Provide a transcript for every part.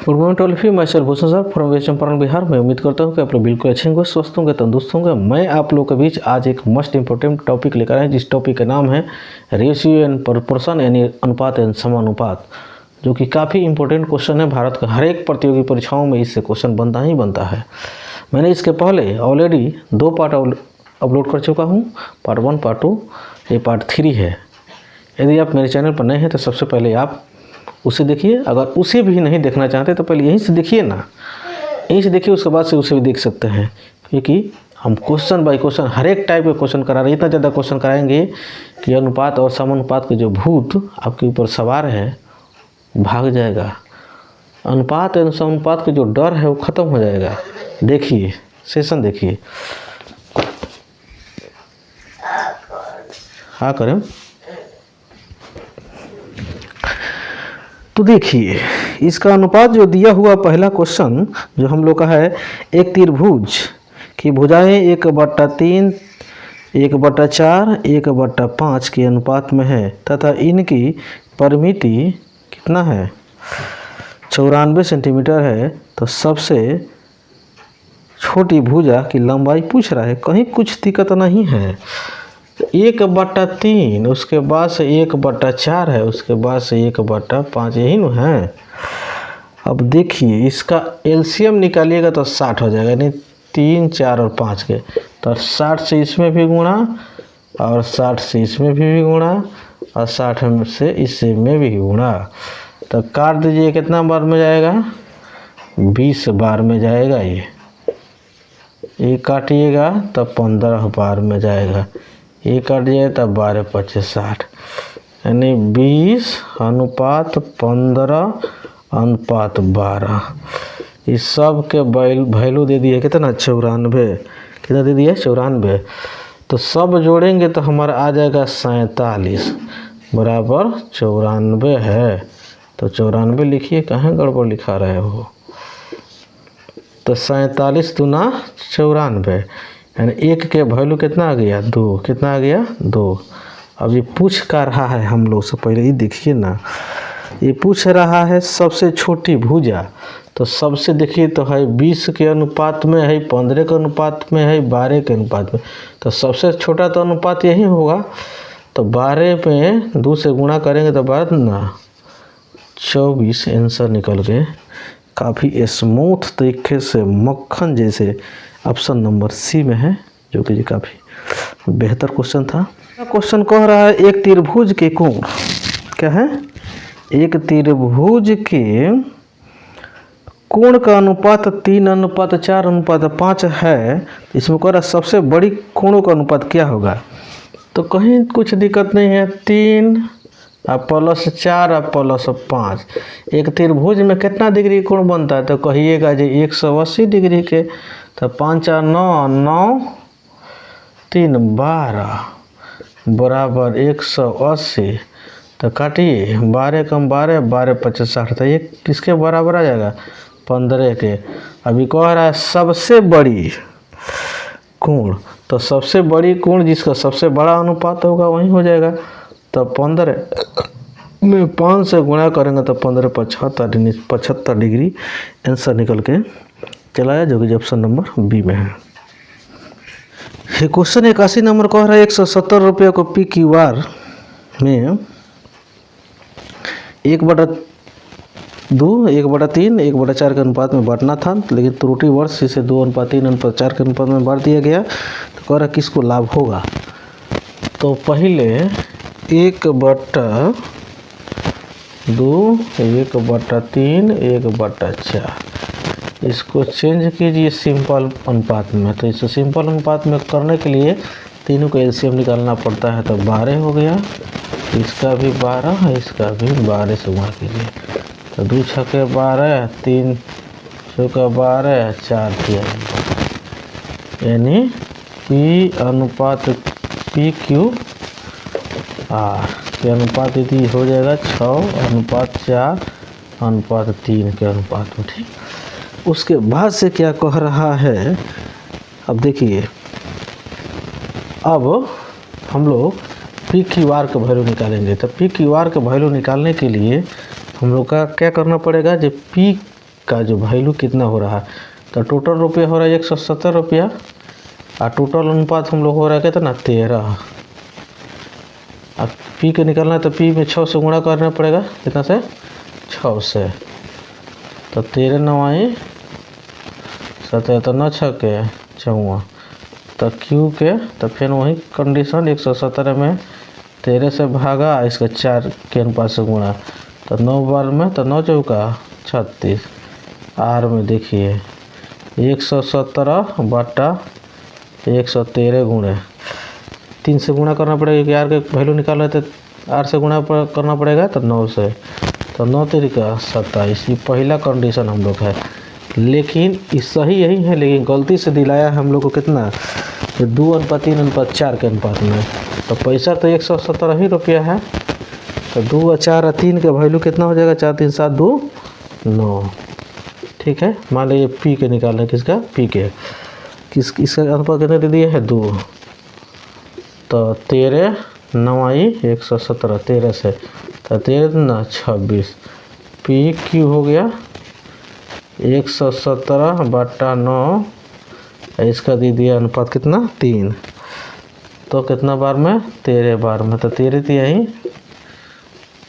Good morning to all of you. मैं sir Bhushan साहब from waste Champaran Bihar. मैं उम्मीद करता हूँ कि आप लोग बिल्कुल अच्छे होंगे, स्वस्थ होंगे, तंदुरुस्त होंगे। मैं आप लोगों के बीच आज एक मस्ट इंपॉर्टेंट टॉपिक लेकर आया, जिस टॉपिक का नाम है रेशियो एंड प्रोपोर्शन, यानी अनुपात एंड समानुपात, जो कि काफ़ी इंपॉर्टेंट क्वेश्चन है। भारत का हर एक प्रतियोगी परीक्षाओं में इससे क्वेश्चन बनता ही बनता है। मैंने इसके पहले ऑलरेडी 2 पार्ट अपलोड कर चुका हूँ, पार्ट 1 पार्ट 2, ये पार्ट 3 है। यदि आप मेरे चैनल पर नए हैं तो सबसे पहले आप उसे देखिए। अगर उसे भी नहीं देखना चाहते तो पहले यहीं से देखिए ना, यहीं से देखिए, उसके बाद से उसे भी देख सकते हैं, क्योंकि हम क्वेश्चन बाय क्वेश्चन हर एक टाइप के क्वेश्चन करा रहे हैं। इतना ज़्यादा क्वेश्चन कराएंगे कि अनुपात और समानुपात के जो भूत आपके ऊपर सवार है भाग जाएगा। अनुपात और समानुपात के जो डर है वो ख़त्म हो जाएगा। देखिए, सेशन देखिए। हाँ करें तो देखिए, इसका अनुपात जो दिया हुआ पहला क्वेश्चन जो हम लोग का है, एक त्रिभुज की भुजाएं 1/3, 1/4, 1/5 के अनुपात में है तथा इनकी परिमिति कितना है, 94 सेंटीमीटर है। तो सबसे छोटी भुजा की लंबाई पूछ रहा है, कहीं कुछ दिक्कत नहीं है। 1/3, उसके बाद से 1/4 है, उसके बाद से 1/5, यही न है। अब देखिए, इसका एलसीएम निकालिएगा तो 60 हो जाएगा, यानी 3, 4 और 5 के। तो 60 से इसमें भी गुणा, और 60 से इसमें भी गुणा, और 60 से इससे में भी गुणा। तो काट दीजिए, कितना बार में जाएगा, 20 बार में जाएगा। ये काटिएगा तो 15 बार में जाएगा। ये काट जाए तब 12, 25, 60, यानी 20:15:12। इस सब के वैल्यू दे दिए कितना, 94। कितना दे दिया, 94। तो सब जोड़ेंगे तो हमारा आ जाएगा 47 बराबर 94 है। तो 94 लिखिए, कहाँ गड़बड़ लिखा रहे हो। तो 47 दूना 94, यानी 1 के वैल्यू कितना आ गया, 2। कितना आ गया, 2। अब ये पूछ का रहा है हम लोग से, पहले ये देखिए ना, ये पूछ रहा है सबसे छोटी भुजा। तो सबसे देखिए तो है 20 के अनुपात में है, 15 के अनुपात में है, 12 के अनुपात में। तो सबसे छोटा तो अनुपात यही होगा। तो 12 में 2 से गुणा करेंगे तो 12 ना 24 आंसर निकल के काफ़ी स्मूथ तरीके से मक्खन जैसे ऑप्शन नंबर सी में है, जो कि काफ़ी बेहतर क्वेश्चन था। क्वेश्चन कह रहा है एक त्रिभुज के कोण, क्या है, एक त्रिभुज के कोण का अनुपात 3:4:5 है। इसमें कह रहा है सबसे बड़ी कोणों का अनुपात क्या होगा। तो कहीं कुछ दिक्कत नहीं है, 3 +4 +5। एक त्रिभुज में कितना डिग्री कोण बनता है, तो कहिएगा जी 180 डिग्री के। तो 5 और 9, 9, 3, 12 बराबर 180। तो काटिए, 12 कम 12, 12 25 60। तो ये किसके बराबर आ जाएगा, 15 के। अभी कह रहा है सबसे बड़ी कोण, तो सबसे बड़ी कोण जिसका सबसे बड़ा अनुपात होगा वही हो जाएगा। तो 15 में 5 से गुणा करेंगे तो 15 75 डिग्री आंसर निकल के चलाया, जो कि ऑप्शन नंबर बी में है। ये क्वेश्चन 81 नंबर कह रहा है 170 रुपये को PQR में 1/2, 1/3, 1/4 के अनुपात में बांटना था, लेकिन त्रुटिवश इसे 2:3:4 के अनुपात में बांट दिया गया। तो कह रहा है किसको लाभ होगा। तो पहले 1/2, 1/3, 1/4 इसको चेंज कीजिए सिंपल अनुपात में। तो इसे सिंपल अनुपात में करने के लिए तीनों का एलसीएम निकालना पड़ता है। तो 12 हो गया, इसका भी 12, इसका भी 12 से गुणा कीजिए। तो 2 छक्के 12, 3 चौका 12, 4 किया, यानी PQ R के अनुपात यदि हो जाएगा 6:4:3 के अनुपात में, ठीक। उसके बाद से क्या कह रहा है, अब देखिए, अब हम लोग PQR का वैल्यू निकालेंगे। तो PQR का वैल्यू निकालने के लिए हम लोग का क्या करना पड़ेगा, जब का जो वैल्यू कितना हो रहा है, तो टोटल रुपया हो रहा है 170 रुपया और टोटल अनुपात हम लोग हो रहा है कितना 13। अब पी के निकलना है तो पी में 6 से गुणा करना पड़ेगा, कितना से 6 से, तो 13 9 17 तो 9 6 के 14, तो क्यू के तो फिर वही कंडीशन 117 में 13 से भागा, इसका 4 के अनुपात से गुणा, तो 9 बार में तो 9 चौका 36, आर में देखिए 117 बटा 113 गुणे 3 से गुणा करना पड़ेगा कि आर के वैल्यू निकाल रहे थे, आर से गुणा करना पड़ेगा तो 9 से, तो 9 तरीका 27। ये पहला कंडीशन हम लोग है, लेकिन इस सही यही है, लेकिन गलती से दिलाया है हम लोग को कितना 2:3:4 के अनुपात में, तो पैसा तो 117 ही रुपया है, तो 2 और 4 और 3 का वैल्यू कितना हो जाएगा 4 3 7 2 9। ठीक है, मान लीजिए पी के निकालना, किसका पी के, इसका अनुपात कितने दे दिया है 2, तो 13 9 117 13 से, तो 13 ना 26, पी क्यू हो गया 117 बटा 9, इसका दे दिया अनुपात कितना 3, तो कितना बार में 13 बार में, तो 13 यही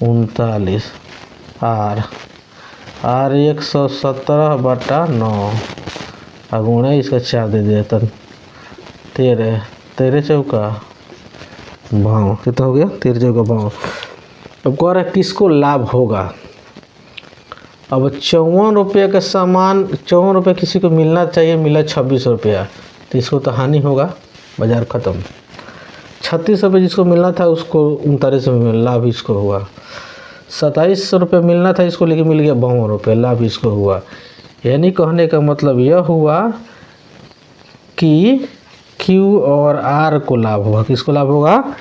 39, आर 117 बटा 9 गुणे इसका 4 दे दिया, तो 13 चौका 52, कितना हो गया 13 चौका 52। अब कह रहा है किसको लाभ होगा, अब 54 रुपये का सामान 54 रुपये किसी को मिलना चाहिए, मिला 26 रुपया, तो इसको तो हानि होगा, बाजार ख़त्म। 36 रुपये जिसको मिलना था उसको 39 रुपये लाभ इसको हुआ, 27 रुपये मिलना था इसको, लेकिन मिल गया 52 रुपये, लाभ इसको हुआ। यानी कहने का मतलब यह हुआ कि क्यू और आर को लाभ होगा, किसको लाभ होगा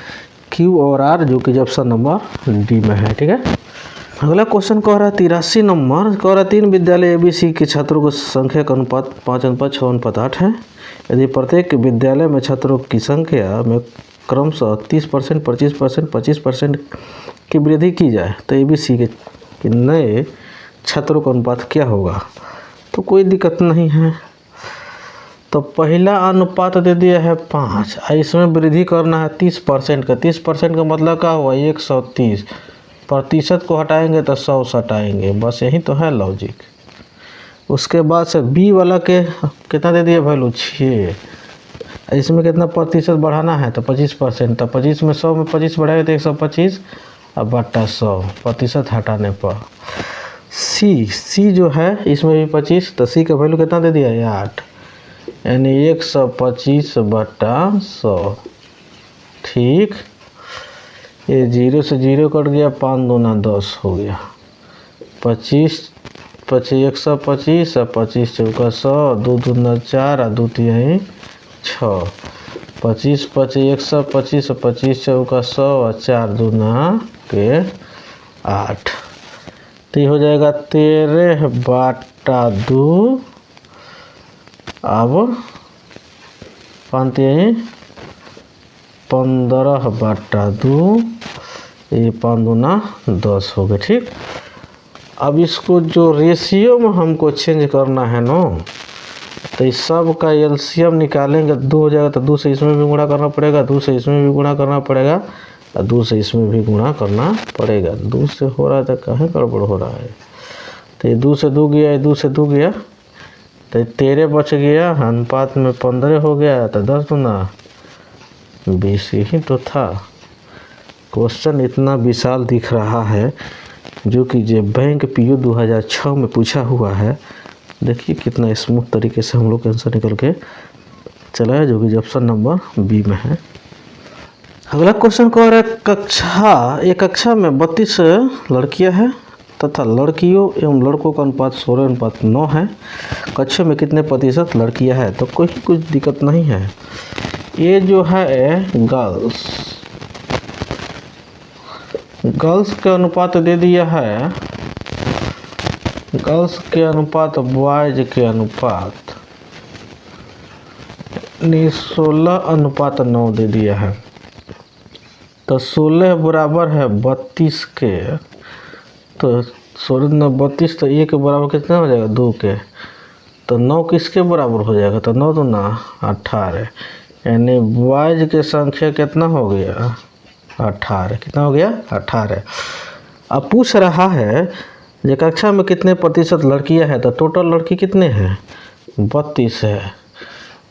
क्यू और आर, जो कि ऑप्शन नंबर डी में है। ठीक है, अगला क्वेश्चन कह रहा है 83 नंबर, कह रहा है 3 विद्यालय ABC के छात्रों की संख्या का अनुपात 5:6:8 है। यदि प्रत्येक विद्यालय में छात्रों की संख्या में क्रमशः 30%, 25%, 25% की वृद्धि की जाए तो ABC के नए छात्रों का अनुपात क्या होगा। तो कोई दिक्कत नहीं है, तो पहला अनुपात दे दिया है 5, इसमें वृद्धि करना है 30% का। 30% का मतलब क्या हुआ 130, प्रतिशत को हटाएंगे तो 100 हटाएंगे, बस यही तो है लॉजिक। उसके बाद से बी वाला के कितना दे दिया वैल्यू 6, इसमें कितना प्रतिशत बढ़ाना है तो 25%, तो 25 में 100 में 25 बढ़ाएगा तो 125 अब बटा 100 प्रतिशत हटाने पर। सी जो है इसमें भी 25, तो सी का वैल्यू कितना दे दिया है 8, यानी 125 बटा 100। ठीक, ये 0 से 0 कट गया, 5 दूना 10 हो गया, 25 125 और 25 चौका 100, 2 दूना 4 और 2 तिहाई 6, 25 125 और 25 चौका 100 और 4 दूना के 8, तो ये हो जाएगा 13 बटा 2, अब 15 बटा 2, ये 5 दूना 10 हो गए। ठीक, अब इसको जो रेशियो में हमको चेंज करना है ना, तो इस सब का एलसीएम निकालेंगे 2 हो जाएगा, तो 2 से इसमें भी गुणा करना पड़ेगा, 2 से इसमें भी गुणा करना पड़ेगा और 2 से इसमें भी गुणा करना पड़ेगा। 2 से हो रहा है तो कहाँ गड़बड़ हो रहा है, तो ये 2 से 2 गया, ये 2 से 2 गया, तो 13 बच गया, अनुपात में 15 हो गया, तो 10 दूना 20 ही तो था। क्वेश्चन इतना विशाल दिख रहा है, जो कि जो बैंक पीओ 2006 में पूछा हुआ है। देखिए कितना स्मूथ तरीके से हम लोग आंसर निकल के चला है, जो कि ऑप्शन नंबर बी में है। अगला क्वेश्चन कह रहा है एक कक्षा में 32 लड़कियां हैं तथा लड़कियों एवं लड़कों का अनुपात 16:9 है। कक्षा में कितने प्रतिशत लड़कियां हैं, तो कोई कुछ दिक्कत नहीं है। ये जो है गर्ल्स के अनुपात दे दिया है, गर्ल्स के अनुपात बॉयज के अनुपात 16:9 दे दिया है, तो 16 बराबर है 32 के, तो 16 9 32, तो ए के बराबर कितना हो जाएगा 2 के, तो 9 किसके बराबर हो जाएगा, तो 9 दूना 18, यानी बॉयज की संख्या कितना हो गया 18, कितना हो गया 18। अब पूछ रहा है जो कक्षा में कितने प्रतिशत लड़कियां हैं, तो टोटल लड़की कितने हैं 32 है।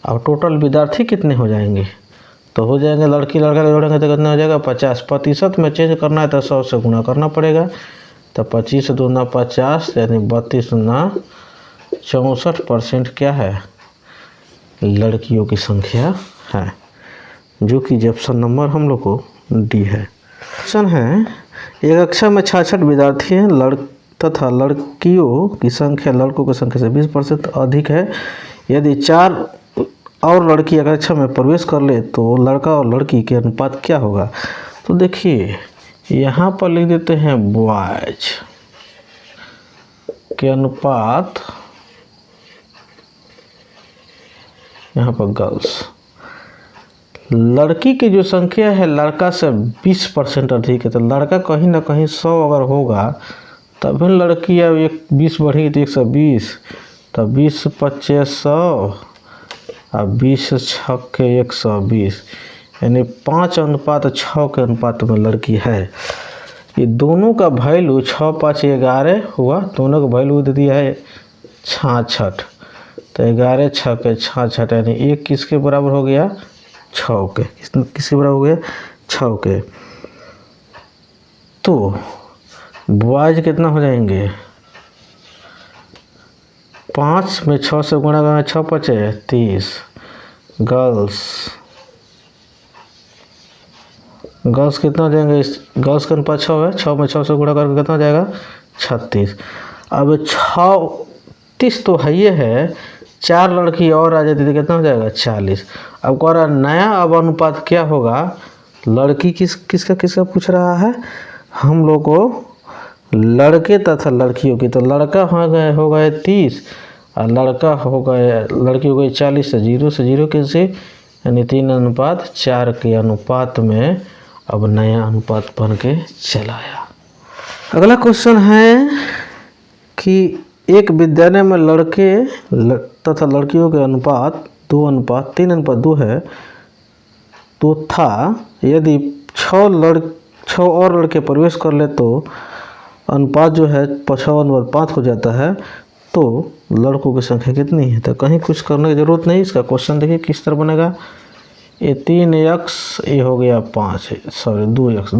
अब टोटल विद्यार्थी कितने हो जाएंगे, तो हो जाएंगे लड़की लड़का जोड़ेंगे तो कितना हो जाएगा 50। प्रतिशत में चेंज करना है तो 100 से गुना करना पड़ेगा, तो 25 दूना 50, यानी 32 दूना 64% क्या है लड़कियों की संख्या है, जो कि ऑप्शन नंबर हम लोग को डी है। क्वेश्चन है एक कक्षा में 66 विद्यार्थी हैं तथा लड़कियों की संख्या लड़कों की संख्या से 20% अधिक है। यदि 4 और लड़की अगर कक्षा में प्रवेश कर ले तो लड़का और लड़की के अनुपात क्या होगा। तो देखिए यहाँ पर लिख देते हैं बॉयज के अनुपात, यहाँ पर गर्ल्स, लड़की की जो संख्या है लड़का से 20% अधिक है, तो लड़का कहीं ना कहीं 100 अगर होगा तभी लड़की अब 20 बढ़ेगी तो 120, तब 20 25 100, अब 20 6 120, यानी 5:6 के अनुपात में लड़की है। ये दोनों का वैल्यू 6 5 11 हुआ, दोनों का वैल्यू दे दिया है 66, तो 11 6 66, यानी एक किसके बराबर हो गया 6 के, किसके बराबर हो गया 6 के। तो बॉयज कितना हो जाएंगे 5 में 6 से गुणा करना 6 5 30, गर्ल्स कितना हो जाएंगे, गर्ल्स का अनुपात 6 है, 6 में 6 से गुणा करके कितना हो जाएगा 36। अब 36 तो है ये है, 4 लड़की और आ जाती तो कितना हो जाएगा 40। अब कह रहा नया अब अनुपात क्या होगा, लड़की किसका पूछ रहा है, हम लोग को लड़के तथा लड़कियों की, तो लड़का हो गए 30 और लड़की हो गई 40, से 0 से 0 कैसे, यानी 3:4 के अनुपात में अब नया अनुपात बन के चला आया। अगला क्वेश्चन है कि एक विद्यालय में लड़के तथा लड़कियों के अनुपात 3:2 है, तो था यदि 6 और लड़के प्रवेश कर ले तो अनुपात जो है 6:5 हो जाता है, तो लड़कों की संख्या कितनी है। तो कहीं कुछ करने की जरूरत नहीं, इसका क्वेश्चन देखिए किस तरह बनेगा। ये 3x ये हो गया 5, सॉरी 2x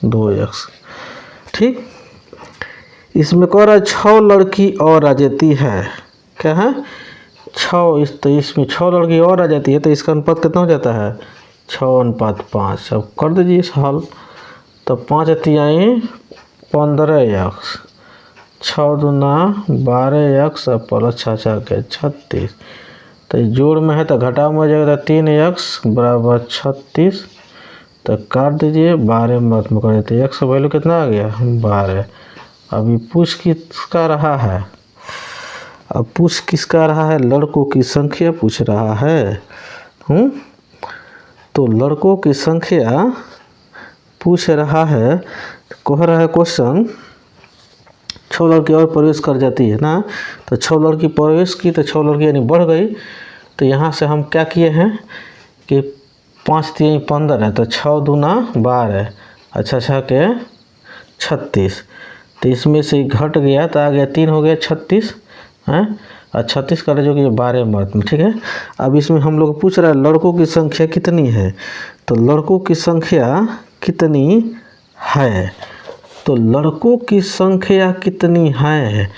2x, ठीक। इसमें कह रहा है 6 लड़की और आ जाती है, क्या है 6, तो इसमें 6 लड़की और आ जाती है, तो इसका अनुपात कितना हो जाता है 6:5। अब कर दीजिए इस हल, तो 5 तिहाई 15x, 6 दूना 12x प्लस 6 के 36, तो जोड़ में है तो घटाव में हो जाएगा, 3x बराबर 36, तो काट दीजिए 12 मत में कर देते, x का वैल्यू कितना आ गया 12। अभी पूछ किसका रहा है, अब पूछ किसका रहा है, लड़कों की संख्या पूछ रहा है। तो लड़कों की संख्या पूछ रहा है, कह रहा है क्वेश्चन 6 लड़की और प्रवेश कर जाती है ना, तो 6 लड़की प्रवेश की तो 6 लड़की यानी बढ़ गई, तो यहाँ से हम क्या किए हैं कि 5 3 15 है, तो 6 दूना 12, अच्छा 6 के 36, तो इसमें से घट गया तो आ गया 3 हो गया 36 है, और 36 का जो कि 12 मत में, ठीक है। अब इसमें हम लोग पूछ रहा है लड़कों की संख्या कितनी है, तो लड़कों की संख्या कितनी है, तो लड़कों की संख्या कितनी है,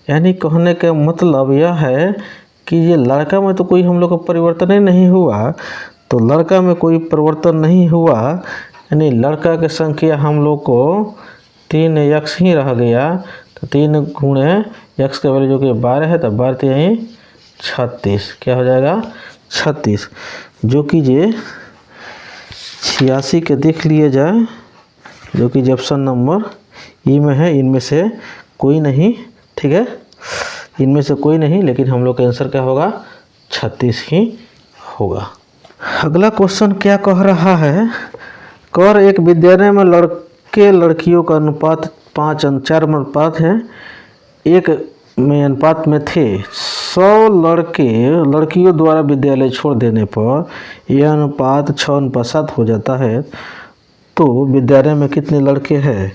यानी कहने का मतलब यह है कि ये लड़का में तो कोई हम लोग का परिवर्तन ही नहीं हुआ, तो लड़का में कोई परिवर्तन नहीं हुआ, यानी लड़का की संख्या हम लोग को 3x ही रह गया, तो 3 गुणे x का वैल्यू जो कि 12 है, तो 12 3 36, क्या हो जाएगा 36, जो कि ये 86 के देख लिए जाए, जो कि ऑप्शन नंबर ई में है, इनमें से कोई नहीं, ठीक है, इनमें से कोई नहीं, लेकिन हम लोग का आंसर क्या होगा 36 ही होगा। अगला क्वेश्चन क्या कह रहा है, कर एक विद्यालय में लड़के लड़कियों का अनुपात 4 अनुपात है, 1 में अनुपात में थे। 100 लड़कियों द्वारा विद्यालय छोड़ देने पर यह अनुपात 6:7 हो जाता है। तो विद्यालय में कितने लड़के हैं?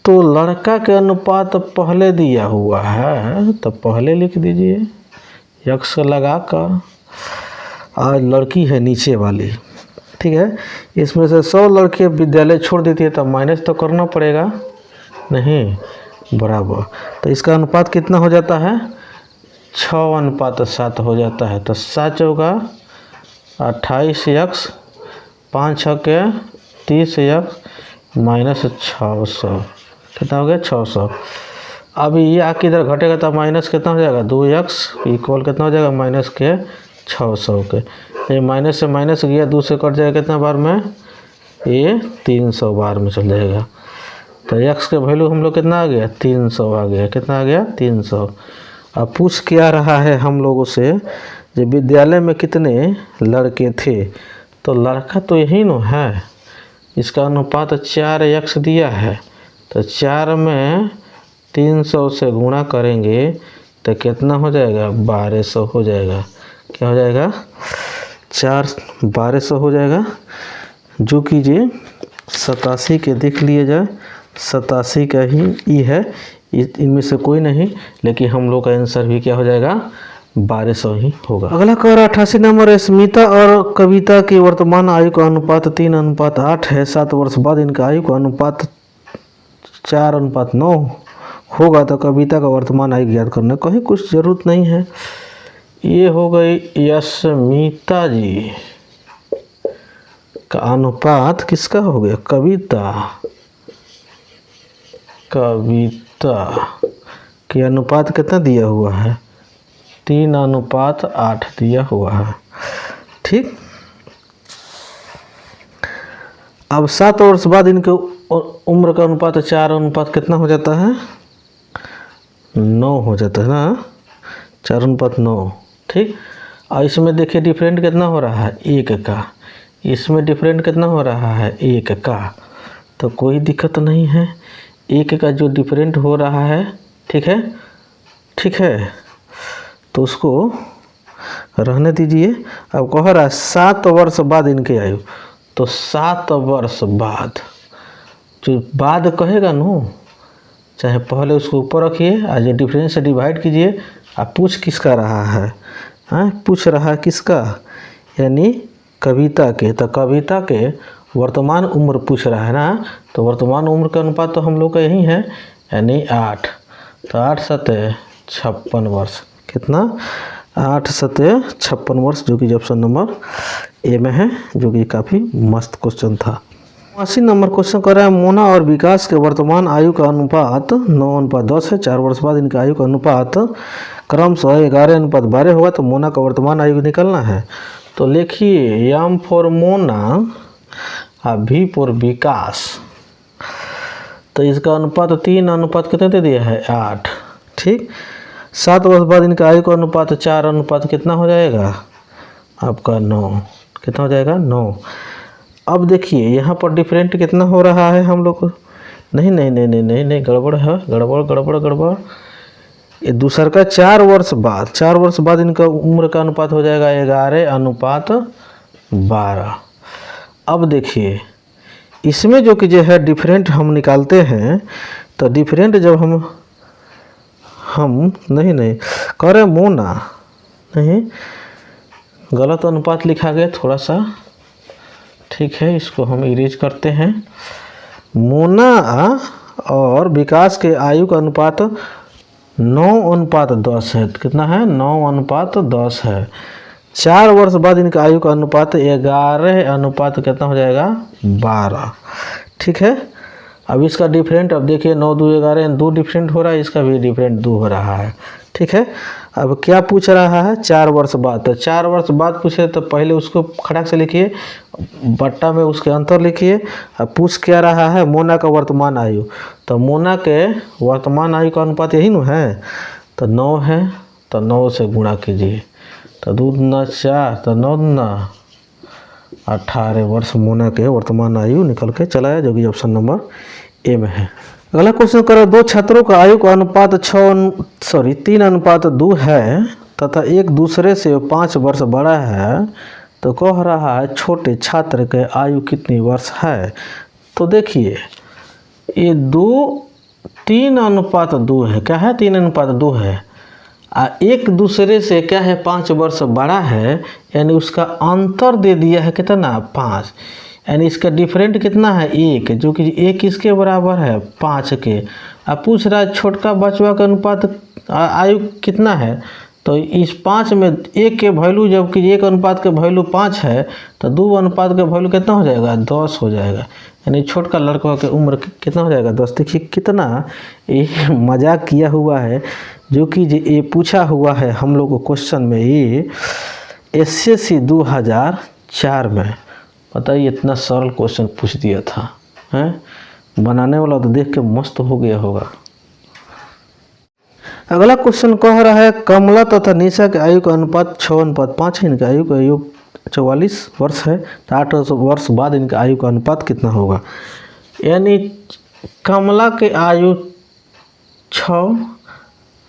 तो लड़का के अनुपात पहले दिया हुआ है तो पहले लिख दीजिए यक्स लगा कर, और लड़की है नीचे वाली, ठीक है। इसमें से 100 लड़के विद्यालय छोड़ देती है तो माइनस तो करना पड़ेगा, नहीं, बराबर। तो इसका अनुपात कितना हो जाता है? 6:7 हो जाता है। तो 7 चौका 28x, 5 छक्के 30x माइनस 600, कितना हो गया? 600। अब ये आके इधर घटेगा तो माइनस कितना हो जाएगा? 2x इक्वल कितना हो जाएगा? माइनस के 600 के। ये माइनस से माइनस गया, 2 से कट जाएगा कितना बार में? ये 300 बार में चल जाएगा। तो x के वैल्यू हम लोग कितना आ गया? 300 आ गया। कितना आ गया? 300। अब पूछ क्या रहा है हम लोगों से, जब विद्यालय में कितने लड़के थे? तो लड़का तो यही न है, इसका अनुपात 4x दिया है। तो 4 में 300 से गुणा करेंगे तो कितना हो जाएगा? 1200 हो जाएगा। क्या हो जाएगा? 4 1200 हो जाएगा। जो कीजिए 87 के देख लिए जाए, 87 का ही ई है, इनमें से कोई नहीं, लेकिन हम लोग का आंसर भी क्या हो जाएगा? 1200 ही होगा। अगला कह 88 नंबर, स्मिता और कविता की वर्तमान आयु का अनुपात 3:8 है। 7 वर्ष बाद इनका आयु का अनुपात 4:9 होगा। तो कविता का वर्तमान आयु ज्ञात करना। कहीं कुछ जरूरत नहीं है। ये हो गई स्मिता जी का अनुपात किसका हो गया? कविता के अनुपात कितना दिया हुआ है? 3:8 दिया हुआ है, ठीक। अब 7 वर्ष बाद इनके उम्र का अनुपात 4:9 कितना हो जाता है? 9 हो जाता है ना, 4:9, ठीक। और इसमें देखिए डिफरेंट कितना हो रहा है? 1 का। इसमें डिफरेंट कितना हो रहा है? 1 का। तो कोई दिक्कत नहीं है, 1 का जो डिफरेंट हो रहा है, ठीक है, ठीक है, तो उसको रहने दीजिए। अब कह रहा है 7 वर्ष बाद इनके आयु, तो 7 वर्ष बाद, जो बाद कहेगा नो, चाहे पहले उसको ऊपर रखिए और जो डिफरेंस से डिवाइड कीजिए। आप पूछ किसका रहा है? हाँ, पूछ रहा है किसका? यानी कविता के। तो कविता के वर्तमान उम्र पूछ रहा है ना, तो वर्तमान उम्र का अनुपात तो हम लोग का यही है, यानी 8। तो 8 7 56 वर्ष। कितना? 8 7 56 वर्ष, जो कि ऑप्शन नंबर ए में है, जो कि काफ़ी मस्त क्वेश्चन था। 80 नंबर क्वेश्चन कर रहा है, मोना और विकास के वर्तमान आयु का अनुपात 9:10 है। 4 वर्ष बाद इनका आयु का अनुपात क्रमशः 11:12 होगा। तो मोना का वर्तमान आयु निकलना है। तो लिखिए एम फॉर मोना और वी फॉर विकास। तो इसका अनुपात 3 कितने दे दिया है? 8, ठीक। 7 वर्ष बाद इनका आयु का अनुपात 4 कितना हो जाएगा? आपका 9। कितना हो जाएगा? 9। अब देखिए यहाँ पर डिफरेंट कितना हो रहा है हम लोग को? नहीं नहीं नहीं नहीं नहीं नहीं, गड़बड़ है, गड़बड़। ये दूसरा का 4 वर्ष बाद, 4 वर्ष बाद इनका उम्र का अनुपात हो जाएगा 11:12। अब देखिए इसमें जो कि जो है डिफरेंट हम निकालते हैं, तो डिफरेंट जब हम नहीं कह रहे मोना, नहीं, गलत अनुपात लिखा गया थोड़ा सा, ठीक है, इसको हम इरेज करते हैं। मोना और विकास के आयु का अनुपात 9:10 है। कितना है? 9:10 है। 4 वर्ष बाद इनका आयु का अनुपात 11 कितना हो जाएगा? 12, ठीक है। अब इसका डिफरेंट, अब देखिए 9 2 11, 2 डिफरेंट हो रहा है, इसका भी डिफरेंट 2 हो रहा है, ठीक है। अब क्या पूछ रहा है? 4 वर्ष बाद। तो 4 वर्ष बाद पूछे तो पहले उसको खड़ाक से लिखिए, बट्टा में उसके अंतर लिखिए। अब पूछ क्या रहा है? मोना का वर्तमान आयु। तो मोना के वर्तमान आयु का अनुपात यही न है, तो 9 है, तो 9 से गुणा कीजिए। तो 2 दूना 4, तो 9 दूना 18 वर्ष मोना के वर्तमान आयु निकल के चला है, जो कि ऑप्शन नंबर ए में है। अगला क्वेश्चन करो, दो छात्रों का आयु का अनुपात 3:2 है तथा एक दूसरे से 5 वर्ष बड़ा है, तो कह रहा है छोटे छात्र के आयु कितनी वर्ष है। तो देखिए ये 3:2 है, क्या है 3:2 है, एक दूसरे से क्या है 5 वर्ष बड़ा है, यानी उसका अंतर दे दिया है कितना 5, यानी इसका डिफरेंट कितना है 1, जो कि 1 किसके बराबर है 5 के। अब पूछ रहा है छोटका बचवा का अनुपात आयु कितना है, तो इस 5 में 1 के वैल्यू, जबकि 1 अनुपात के वैल्यू 5 है, तो 2 अनुपात का वैल्यू कितना हो जाएगा 10 हो जाएगा, यानी छोटका लड़का की उम्र कितना हो जाएगा 10। देखिए कितना ये मजाक किया हुआ है, जो कि ये पूछा हुआ है हम लोग को क्वेश्चन में, ये SSC 2004 में। बताइए इतना सरल क्वेश्चन पूछ दिया था, हैं बनाने वाला तो देख के मस्त हो गया होगा। अगला क्वेश्चन कह रहा है कमला तथा निशा के आयु का अनुपात 6:5 है, इनका आयु का आयु 44 वर्ष है, तो 8 वर्ष बाद इनका आयु का अनुपात कितना होगा। यानी कमला के आयु 6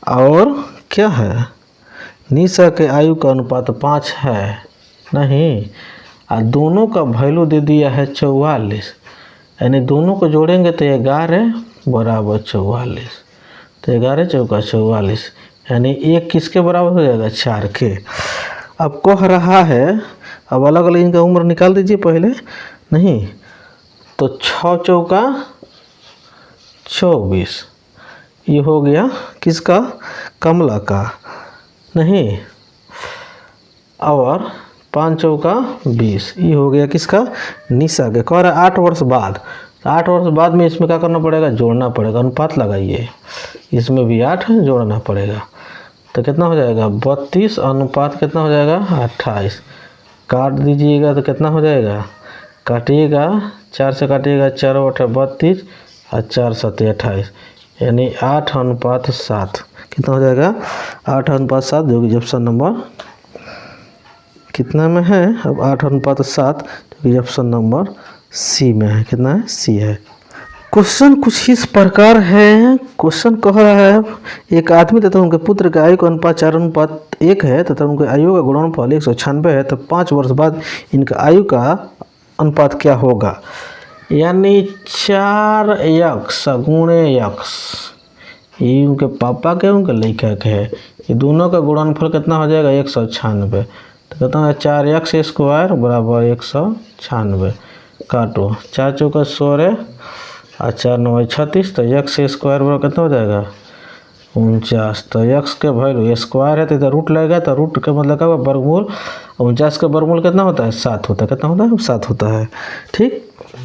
और क्या है निशा के आयु का अनुपात 5 है, नहीं, और दोनों का वैल्यू दे दिया है 44, यानी दोनों को जोड़ेंगे तो 11 बराबर 44, तो 11 चौका 44, यानी 1 किसके बराबर हो जाएगा 4 के। अब कह रहा है, अब अलग अलग इनका उम्र निकाल दीजिए पहले, नहीं तो 6 चौका 24, ये हो गया किसका कमला का, नहीं, और 5 चौका 20, ये हो गया किसका निशा के। कह रहा है 8 वर्ष बाद, तो 8 वर्ष बाद में इसमें क्या करना पड़ेगा जोड़ना पड़ेगा, अनुपात लगाइए, इसमें भी 8 जोड़ना पड़ेगा, तो कितना हो जाएगा 32 अनुपात कितना हो जाएगा 28, काट दीजिएगा तो कितना हो जाएगा, काटिएगा 4 से काटिएगा 4 8 32 और 4 7 28, यानी 8:7 कितना हो जाएगा 8:7, जो कि ऑप्शन नंबर कितना में है, अब 8:7 जो कि ऑप्शन नंबर सी में है, कितना है सी है। क्वेश्चन कुछ इस प्रकार है, क्वेश्चन कह रहा है एक आदमी तथा उनके पुत्र के आयु का अनुपात 4:1 है तथा उनके आयु का गुणनफल 196 है, तो 5 वर्ष बाद इनका आयु का अनुपात क्या होगा। यानी 4x गुणे x, ये उनके पापा के उनके लड़का के है, ये दोनों का गुणनफल कितना हो जाएगा 196, तो कितना है 4x² बराबर 196, काटो 4 चौका 16 और 4 9 36, तो x² बराबर कितना हो जाएगा 49, तो x के वैल्यू स्क्वायर है तो इधर रूट लगेगा, तो रूट का मतलब क्या होगा वर्गमूल, 49 का वर्गमूल कितना होता है 7 होता है, कितना होता है 7 होता है, ठीक।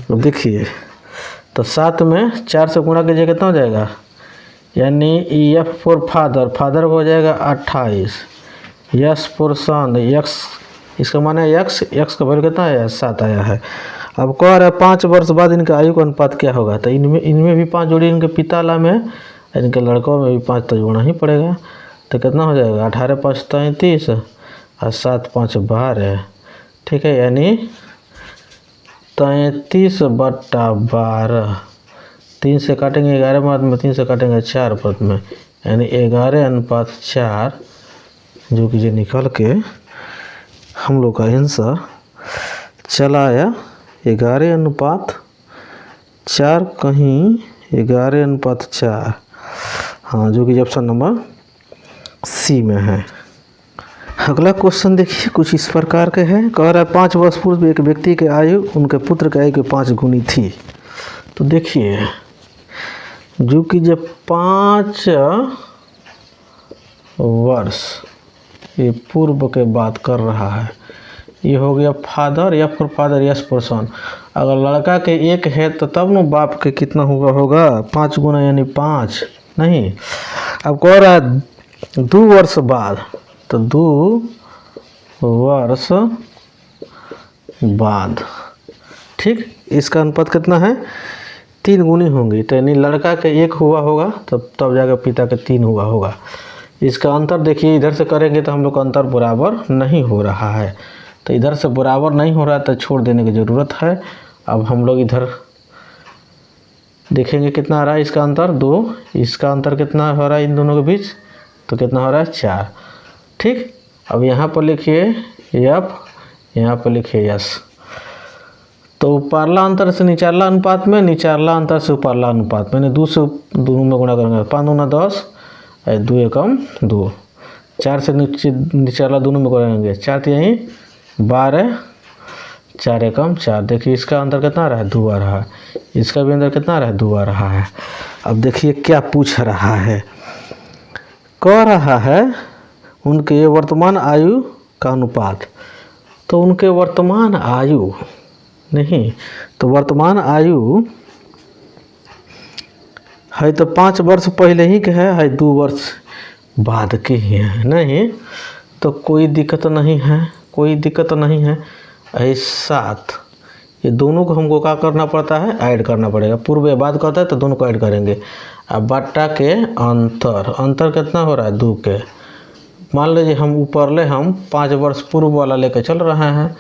तो देखिए तो 7 में 4 से गुणा कीजिए कितना हो जाएगा, यानी F फॉर फादर, फादर हो जाएगा 28, S फॉर सन, x इसका माने x का वैल्यू कितना है 7 आया है। अब कह रहा है 5 वर्ष बाद इनका आयु का अनुपात क्या होगा, तो इनमें भी 5 जोड़ी, इनके पिताला में, इनके लड़कों में भी 5 तो जोड़ना ही पड़ेगा, तो कितना हो जाएगा 18 5 33 और 7 5 12, ठीक है, यानी 33/12, 3 से काटेंगे 11 बाद में, 3 से काटेंगे 4 पद में, यानी 11:4, जो कि ये निकल के हम लोग का आंसर चला आया 11:4, कहीं 11:4, हाँ, जो कि ऑप्शन नंबर सी में है। अगला क्वेश्चन देखिए कुछ इस प्रकार के है, कह रहा है 5 वर्ष पूर्व एक व्यक्ति के आयु उनके पुत्र के आयु के 5 गुनी थी। तो देखिए जो कि जब 5 वर्ष ये पूर्व के बात कर रहा है, ये हो गया फादर, या फिर फादर यस पर्सन, अगर लड़का के 1 है तो तब न बाप के कितना होगा 5 गुना, यानी 5, नहीं। अब कह रहा है 2 वर्ष बाद, तो 2 वर्ष बाद, ठीक, इसका अनुपात कितना है 3 गुनी होंगी, तो यानी लड़का के 1 हुआ होगा तब जाकर पिता के 3 हुआ होगा। इसका अंतर देखिए इधर से करेंगे तो हम लोग का अंतर बराबर नहीं हो रहा है, तो इधर से बराबर नहीं हो रहा है तो छोड़ देने की ज़रूरत है। अब हम लोग इधर देखेंगे कितना आ रहा है इसका अंतर 2, इसका अंतर कितना हो रहा है इन दोनों के बीच, तो कितना हो रहा है 4। ठीक, अब यहाँ पर लिखिए F, यहाँ पर लिखिए S। तो ऊपरला अंतर से निचला अनुपात में, निचला अंतर से ऊपरला अनुपात, मैंने 2 से दोनों में गुणा करेंगे, 5 दूना 10, 2 एकम 2, 4 से निचला दोनों में करेंगे, 4 यहीं 12, 4 एकम 4। देखिए इसका अंतर कितना आ रहा है 2 आ रहा है, इसका भी अंतर कितना आ रहा है 2 आ रहा है। अब देखिए क्या पूछ रहा है, कह रहा है उनके वर्तमान आयु का अनुपात। तो उनके वर्तमान आयु नहीं, तो वर्तमान आयु है तो 5 वर्ष पहले ही के है 2 वर्ष बाद के ही है, नहीं तो कोई दिक्कत नहीं है, कोई दिक्कत नहीं है। 7, ये दोनों को हमको क्या करना पड़ता है, ऐड करना पड़ेगा। पूर्व या बाद करता है तो दोनों को ऐड करेंगे। अब बट्टा के अंतर, अंतर कितना हो रहा है 2 के। मान लीजिए हम ऊपरले हम 5 वर्ष पूर्व वाला लेके चल रहे हैं,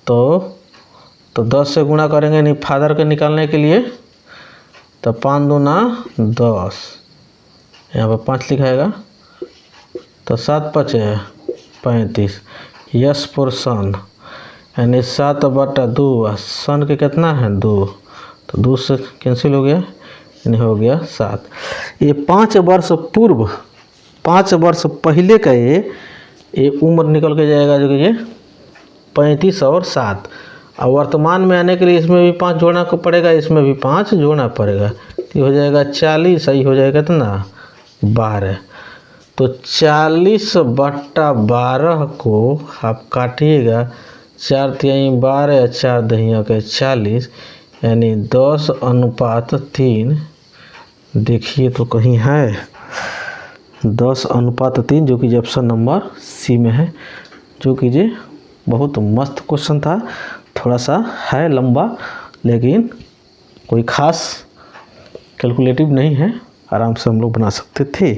तो 10 से गुणा करेंगे नहीं फादर के निकालने के लिए, तो 5 दूना 10, यहाँ पर 5 लिखाएगा, तो 7 5 35, यस पोर्सन यानी 7/2, सन के कितना है 2, तो 2 से कैंसिल हो गया, यानी हो गया 7। ये 5 वर्ष पूर्व, 5 वर्ष पहले का ये उम्र निकल के जाएगा जो कि ये 35 और 7। और वर्तमान में आने के लिए इसमें भी 5 जोड़ना को पड़ेगा, इसमें भी 5 जोड़ना पड़ेगा, ये हो जाएगा 40, सही हो जाएगा कितना 12। तो 40/12 को आप काटिएगा, 4 तिहाई 12, 4 दहिया के 40, यानी 10:3। देखिए तो कहीं है 10:3, जो कि ऑप्शन नंबर सी में है। जो कि जी बहुत मस्त क्वेश्चन था, थोड़ा सा है लंबा, लेकिन कोई ख़ास कैलकुलेटिव नहीं है, आराम से हम लोग बना सकते थे।